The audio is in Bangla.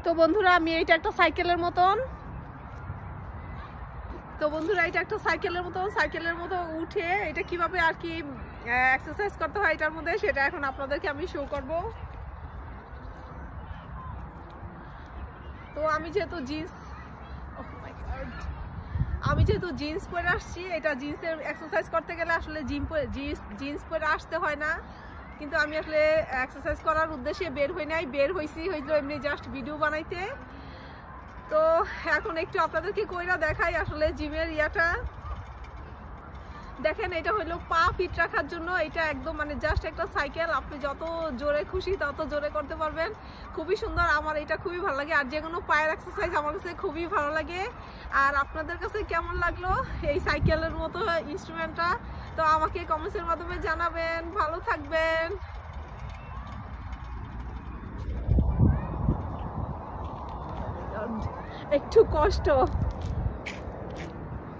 তো বন্ধুরা আমি এটা একটা সাইকেলের মতন সাইকেলের মতো উঠে এটা কিভাবে আর কি এক্সারসাইজ করতে হয় এটার মধ্যে, সেটা এখন আপনাদেরকে আমি শো করব। তো আমি যেহেতু জিন্স পরে আসছি, এটা জিন্সের এক্সারসাইজ করতে গেলে আসলে জিন্স পরে আসতে হয় না, কিন্তু আমি আসলে এক্সারসাইজ করার উদ্দেশ্যে বের হয়েছি এমনি জাস্ট ভিডিও বানাইতে। তো এখন একটু আপনাদেরকে কইরা দেখাই আসলে জিমের ইয়াটা। দেখেন এটা হলো পা ফিট রাখার জন্য, এটা একদম মানে জাস্ট একটা সাইকেল, আপনি যত জোরে খুশি তত জোরে করতে পারবেন। খুবই সুন্দর, আমার এটা খুবই ভালো লাগে। আর যে কোনো পায়ের এক্সারসাইজ আমার কাছে খুবই ভালো লাগে। আর আপনাদের কাছে কেমন লাগলো এই সাইকেলের মতো ইনস্ট্রুমেন্টটা, তো আমাকে কমেন্টসের মাধ্যমে জানাবেন। ভালো থাকবেন। একটু কষ্ট।